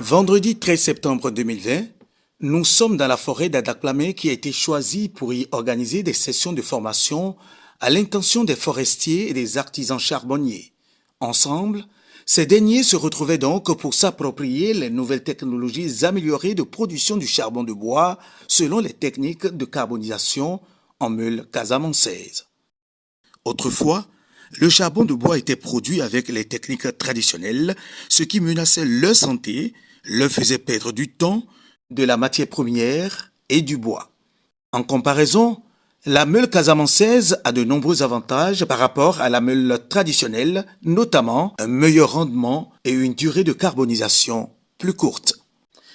Vendredi 13 septembre 2020, nous sommes dans la forêt d'Adaklamé qui a été choisie pour y organiser des sessions de formation à l'intention des forestiers et des artisans charbonniers. Ensemble, ces derniers se retrouvaient donc pour s'approprier les nouvelles technologies améliorées de production du charbon de bois selon les techniques de carbonisation en meule casamançaise. Autrefois, le charbon de bois était produit avec les techniques traditionnelles, ce qui menaçait leur santé, leur faisait perdre du temps, de la matière première et du bois. En comparaison, la meule casamançaise a de nombreux avantages par rapport à la meule traditionnelle, notamment un meilleur rendement et une durée de carbonisation plus courte.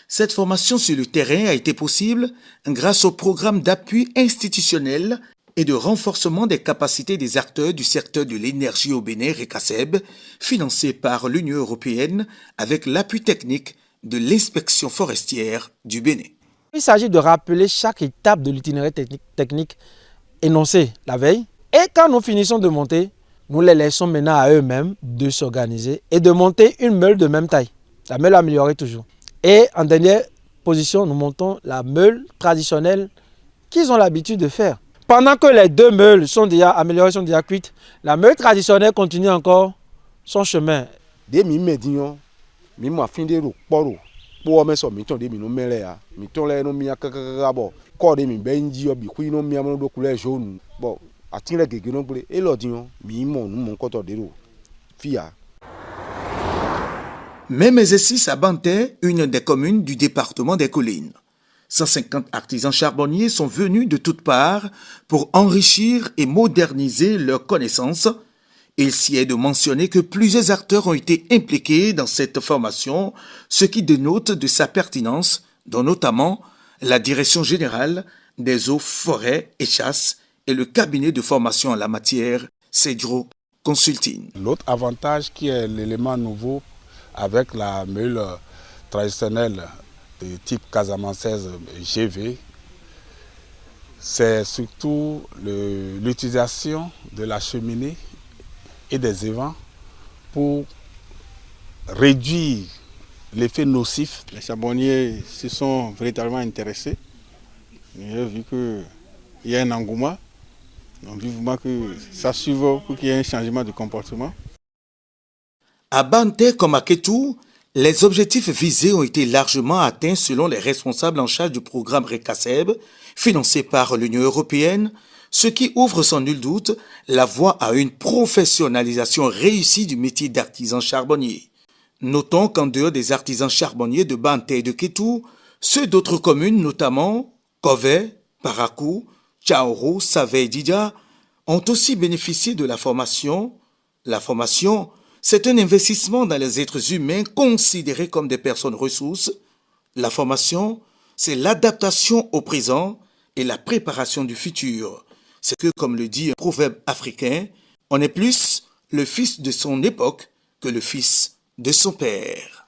Cette formation sur le terrain a été possible grâce au programme d'appui institutionnel et de renforcement des capacités des acteurs du secteur de l'énergie au Bénin RECASEB, financé par l'Union européenne avec l'appui technique de l'inspection forestière du Bénin. Il s'agit de rappeler chaque étape de l'itinéraire technique énoncé la veille. Et quand nous finissons de monter, nous les laissons maintenant à eux-mêmes de s'organiser et de monter une meule de même taille. La meule améliorée toujours. Et en dernière position, nous montons la meule traditionnelle qu'ils ont l'habitude de faire. Pendant que les deux meules sont déjà améliorées, sont déjà cuites, la meule traditionnelle continue encore son chemin. Même exercice à Banté, une des communes du département des Collines. 150 artisans charbonniers sont venus de toutes parts pour enrichir et moderniser leurs connaissances. Il s'y est de mentionner que plusieurs acteurs ont été impliqués dans cette formation, ce qui dénote de sa pertinence, dont notamment la Direction générale des eaux, forêts et chasses et le cabinet de formation en la matière, Cedro Consulting. L'autre avantage qui est l'élément nouveau avec la meule traditionnelle de type casamançaise GV, c'est surtout l'utilisation de la cheminée et des évents pour réduire l'effet nocif. Les charbonniers se sont véritablement intéressés. J'ai vu qu'il y a un engouement. Donc vivement que ça suive pour qu'il y ait un changement de comportement. À Banté comme à Kétou, les objectifs visés ont été largement atteints selon les responsables en charge du programme RECASEB, financé par l'Union européenne, ce qui ouvre sans nul doute la voie à une professionnalisation réussie du métier d'artisan charbonnier. Notons qu'en dehors des artisans charbonniers de Banté et de Kétou, ceux d'autres communes, notamment Kové, Parakou, Tchaoro, Savé et Didja, ont aussi bénéficié de la formation. La formation, c'est un investissement dans les êtres humains considérés comme des personnes ressources. La formation, c'est l'adaptation au présent et la préparation du futur. C'est que, comme le dit un proverbe africain, on est plus le fils de son époque que le fils de son père.